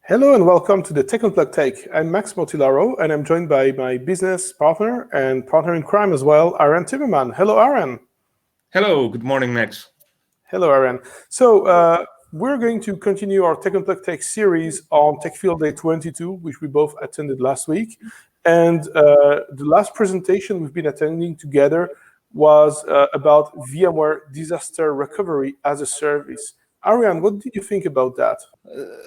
Hello and welcome to the TECHunplugged Take. I'm Max Mortillaro and I'm joined by my business partner and partner in crime as well, Arjan Timmerman. Hello, Arjan. Hello, good morning, Max. Hello, Arjan. So we're going to continue our TECHunplugged Take series on Tech Field Day 22, which we both attended last week. And the last presentation we've been attending together was about VMware Disaster Recovery as a Service. Arjan, what did you think about that?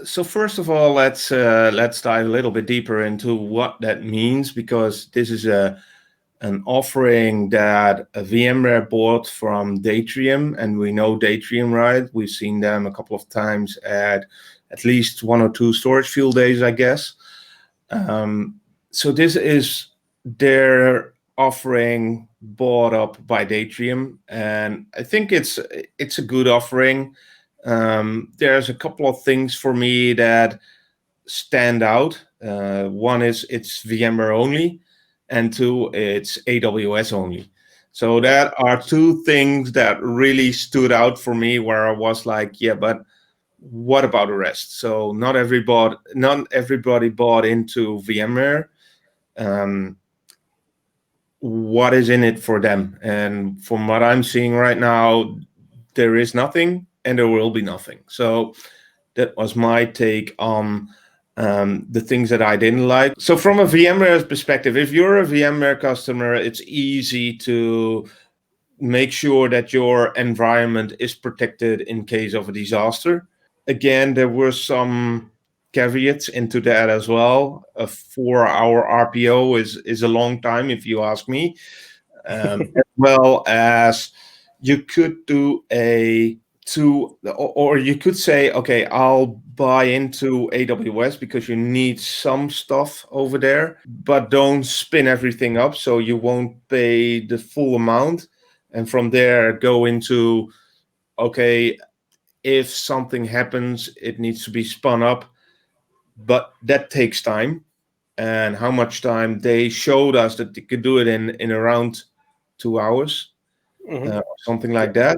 So first of all, let's dive a little bit deeper into what that means, because this is an offering that VMware bought from Datrium, and we know Datrium, right? We've seen them a couple of times at least one or two storage field days, I guess. So this is their offering bought up by Datrium, and I think it's a good offering. There's a couple of things for me that stand out. One is it's VMware only, and two, it's AWS only. So that are two things that really stood out for me, where I was like, yeah, but what about the rest? So not everybody bought into VMware. What is in it for them? And from what I'm seeing right now, there is nothing and there will be nothing. So that was my take on the things that I didn't like. So from a VMware perspective, if you're a VMware customer, it's easy to make sure that your environment is protected in case of a disaster. Again, there were some caveats into that as well. A 4-hour RPO is a long time, if you ask me. As well as you could do or you could say, okay, I'll buy into AWS because you need some stuff over there, but don't spin everything up so you won't pay the full amount. And from there, go into, okay, if something happens, it needs to be spun up, but that takes time. And how much time? They showed us that they could do it in around 2 hours, or something like that.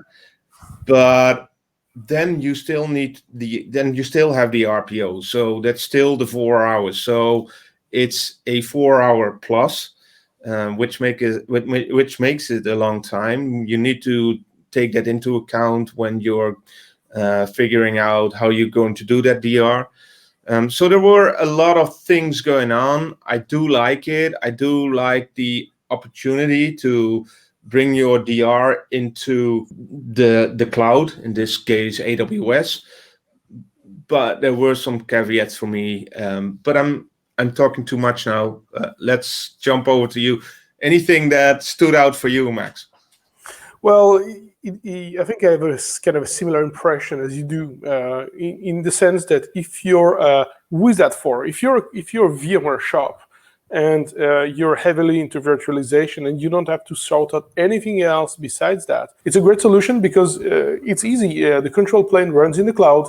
But then you still have the RPO, so that's still the 4 hours. So it's a 4-hour plus, which makes it a long time. You need to take that into account when you're figuring out how you're going to do that DR. So there were a lot of things going on. I do like it. I do like the opportunity to bring your DR into the cloud, in this case AWS. But there were some caveats for me. But I'm talking too much now. Let's jump over to you. Anything that stood out for you, Max? Well, I think I have a kind of a similar impression as you do, in the sense that if you're who is that for? If you're a VMware shop and you're heavily into virtualization and you don't have to sort out anything else besides that, it's a great solution because it's easy. The control plane runs in the cloud.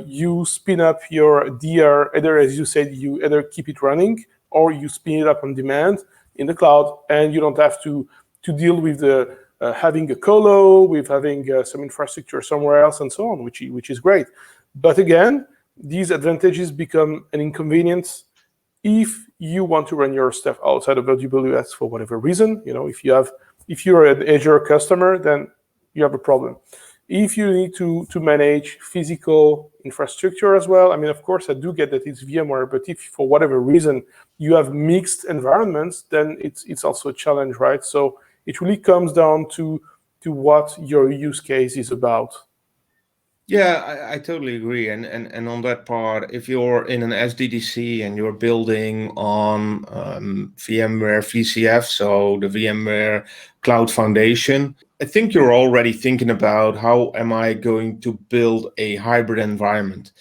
You spin up your DR, either, as you said, you either keep it running or you spin it up on demand in the cloud, and you don't have to deal with the having a colo, with having some infrastructure somewhere else and so on, which is great. But again, these advantages become an inconvenience if you want to run your stuff outside of AWS for whatever reason. If you're an Azure customer, then you have a problem. If you need to manage physical infrastructure as well, I mean, of course, I do get that it's VMware, but if for whatever reason you have mixed environments, then it's also a challenge, right? So it really comes down to what your use case is about. Yeah, I totally agree. And on that part, if you're in an SDDC and you're building on VMware VCF, so the VMware Cloud Foundation, I think you're already thinking about how am I going to build a hybrid environment.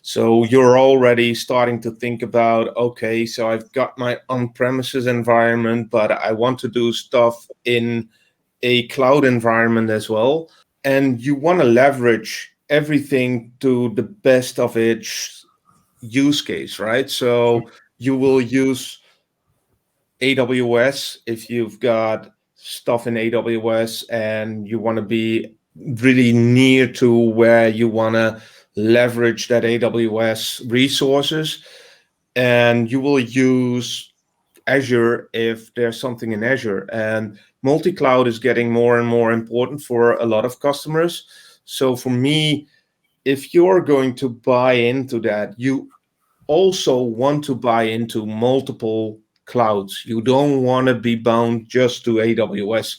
So you're already starting to think about, okay, so I've got my on-premises environment, but I want to do stuff in a cloud environment as well. And you want to leverage everything to the best of its use case, right? So you will use AWS if you've got stuff in AWS and you want to be really near to where you want to leverage that AWS resources, and you will use Azure if there's something in Azure. And multi-cloud is getting more and more important for a lot of customers. So for me, if you're going to buy into that, you also want to buy into multiple clouds. You don't want to be bound just to AWS.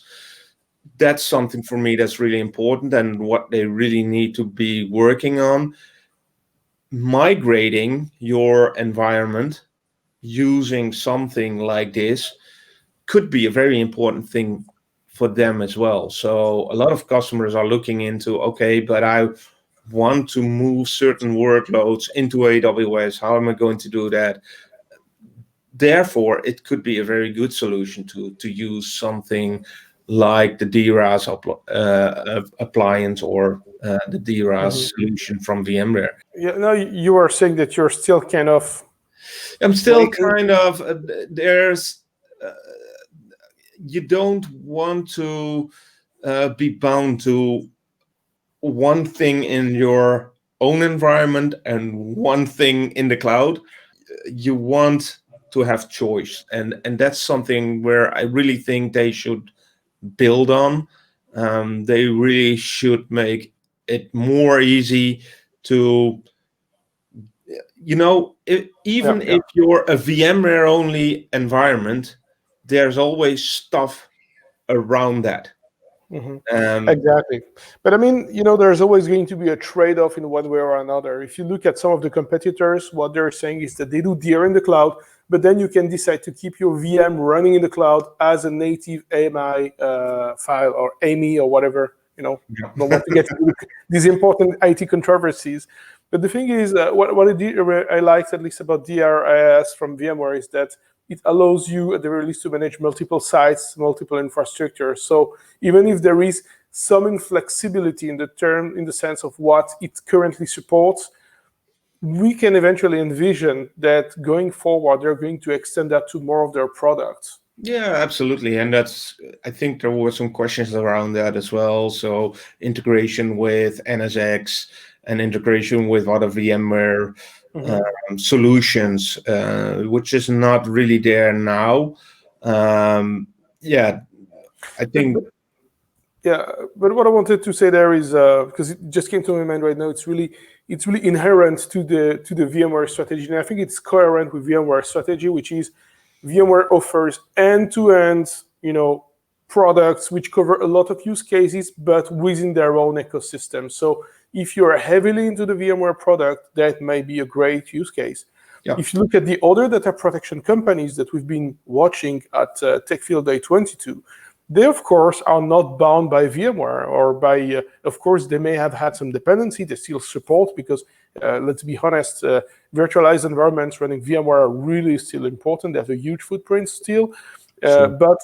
That's something for me that's really important, and what they really need to be working on. Migrating your environment using something like this could be a very important thing for them as well. So a lot of customers are looking into, okay, but I want to move certain workloads into AWS. How am I going to do that? Therefore, it could be a very good solution to use something like the DRaaS appliance or the DRaaS solution from VMware. Yeah, no, you are saying that you're still kind of. I'm still waiting. kind of there's. You don't want to be bound to one thing in your own environment and one thing in the cloud. You want to have choice, and that's something where I really think they should build on. They really should make it more easy to, even if you're a VMware only environment, there's always stuff around that. Exactly. But I mean, there's always going to be a trade-off in one way or another. If you look at some of the competitors, what they're saying is that they do DR in the cloud, but then you can decide to keep your VM running in the cloud as a native AMI file or AMI or whatever. Don't want to get into these important IT controversies. But the thing is, what I liked at least about DRaaS from VMware is that it allows you at the very least to manage multiple sites, multiple infrastructure. So even if there is some inflexibility in the sense of what it currently supports, we can eventually envision that going forward, they're going to extend that to more of their products. Yeah, absolutely. And I think there were some questions around that as well. So integration with NSX and integration with other VMware solutions, which is not really there now. I think. Yeah, but what I wanted to say there is, because it just came to my mind right now, it's really inherent to the VMware strategy, and I think it's coherent with VMware strategy, which is VMware offers end-to-end, products which cover a lot of use cases, but within their own ecosystem. So if you're heavily into the VMware product, that may be a great use case. Yeah. If you look at the other data protection companies that we've been watching at TECHunplugged, they, of course, are not bound by VMware or by, of course, they may have had some dependency. They still support because, let's be honest, virtualized environments running VMware are really still important. They have a huge footprint still. Sure. But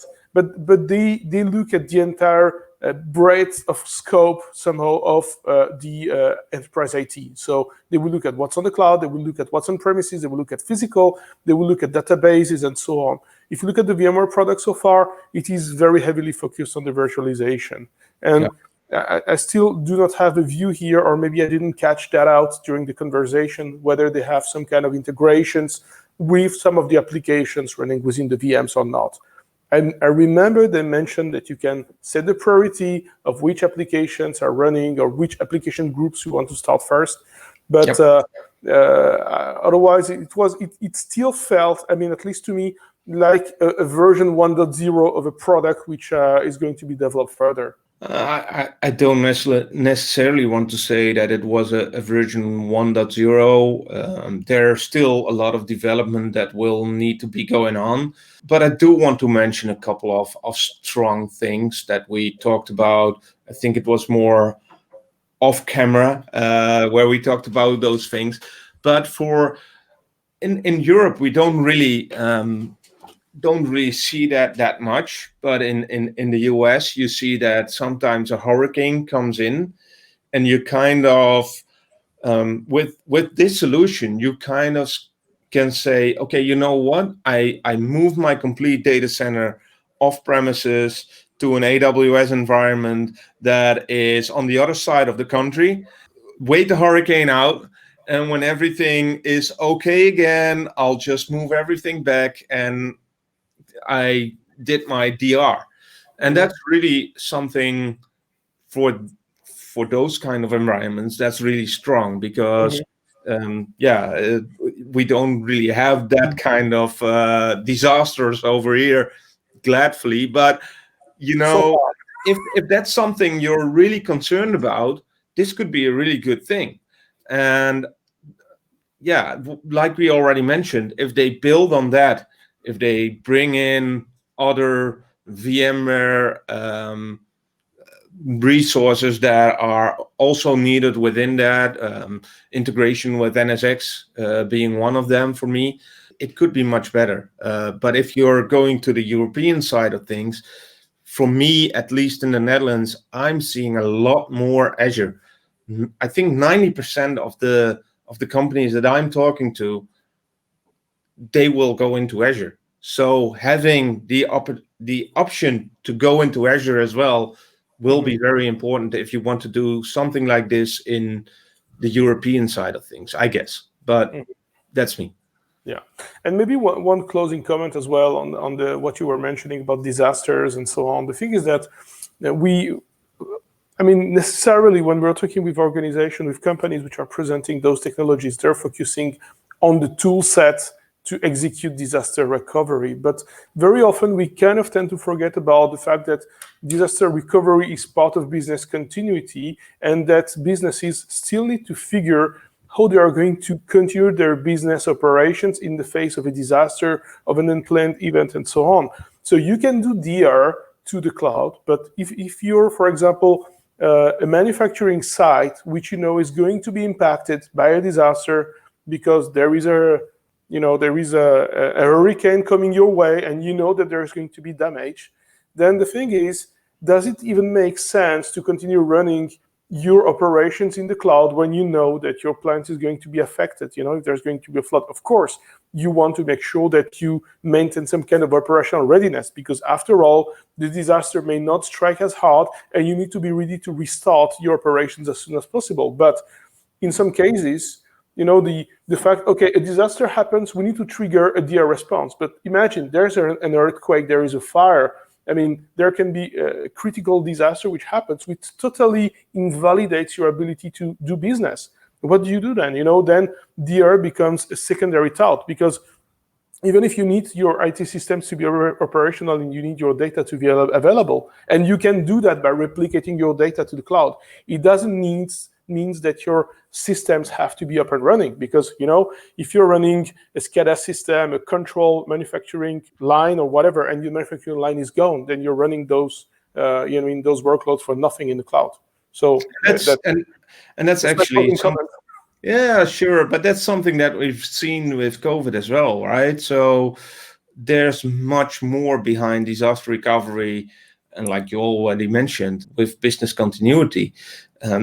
they look at the entire breadth of scope somehow of the enterprise IT. So they will look at what's on the cloud, they will look at what's on premises, they will look at physical, they will look at databases and so on. If you look at the VMware product so far, it is very heavily focused on the virtualization. And I still do not have a view here, or maybe I didn't catch that out during the conversation, whether they have some kind of integrations with some of the applications running within the VMs or not. And I remember they mentioned that you can set the priority of which applications are running or which application groups you want to start first. But otherwise, it still felt, I mean, at least to me, like a version 1.0 of a product which is going to be developed further. I don't necessarily want to say that it was a version 1.0. There's still a lot of development that will need to be going on. But I do want to mention a couple of strong things that we talked about. I think it was more off camera where we talked about those things. But in Europe, we don't really see that much, but in the US you see that sometimes a hurricane comes in, and you kind of with this solution you kind of can say, okay, you know what, I move my complete data center off premises to an AWS environment that is on the other side of the country. wait the hurricane out, and when everything is okay again, I'll just move everything back, and I did my DR. And that's really something for those kind of environments that's really strong, because we don't really have that kind of disasters over here, gladfully. But if that's something you're really concerned about, this could be a really good thing. And like we already mentioned, if they build on that, if they bring in other VMware resources that are also needed within that, integration with NSX being one of them for me, it could be much better. But if you're going to the European side of things, for me, at least in the Netherlands, I'm seeing a lot more Azure. I think 90% of the companies that I'm talking to, they will go into Azure. So having the option to go into Azure as well will be very important if you want to do something like this in the European side of things, I guess. But that's me. Yeah, and maybe one closing comment as well on the what you were mentioning about disasters and so on. The thing is that necessarily when we're talking with organizations, with companies which are presenting those technologies, they're focusing on the tool set to execute disaster recovery. But very often we kind of tend to forget about the fact that disaster recovery is part of business continuity, and that businesses still need to figure how they are going to continue their business operations in the face of a disaster, of an unplanned event, and so on. So you can do DR to the cloud, but if you're, for example, a manufacturing site which is going to be impacted by a disaster because there is a hurricane coming your way, and that there's going to be damage, then the thing is, does it even make sense to continue running your operations in the cloud when you know that your plant is going to be affected? If there's going to be a flood, of course, you want to make sure that you maintain some kind of operational readiness, because after all, the disaster may not strike as hard, and you need to be ready to restart your operations as soon as possible. But in some cases, the fact, okay, a disaster happens, we need to trigger a DR response. But imagine there's an earthquake, there is a fire. There can be a critical disaster which happens, which totally invalidates your ability to do business. What do you do then? Then DR becomes a secondary thought, because even if you need your IT systems to be operational and you need your data to be available, and you can do that by replicating your data to the cloud, it doesn't means that your systems have to be up and running, because if you're running a SCADA system, a control manufacturing line or whatever, and your manufacturing line is gone, then you're running those those workloads for nothing in the cloud. So that's actually yeah, sure, but that's something that we've seen with COVID as well, right? So there's much more behind disaster recovery, and like you already mentioned, with business continuity.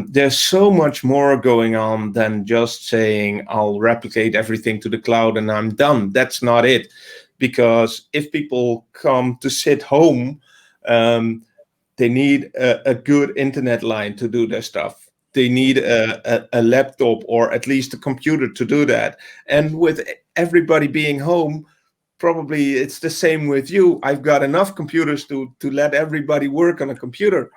There's so much more going on than just saying, I'll replicate everything to the cloud and I'm done. That's not it. Because if people come to sit home, they need a good internet line to do their stuff. They need a laptop or at least a computer to do that. And with everybody being home, probably it's the same with you. I've got enough computers to let everybody work on a computer.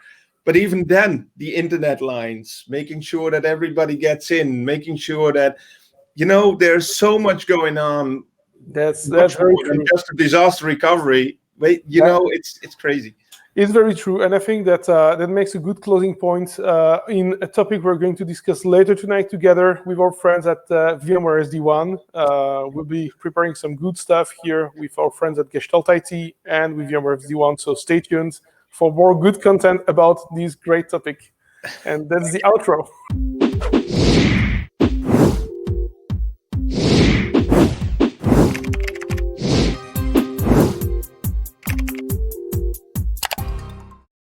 But even then, the internet lines, making sure that everybody gets in, making sure that, there's so much going on. That's very true. Just a disaster recovery. It's crazy. It's very true, and I think that that makes a good closing point in a topic we're going to discuss later tonight together with our friends at VMware SD1. We'll be preparing some good stuff here with our friends at Gestalt IT and with VMware SD1, so stay tuned for more good content about this great topic. And that's the outro.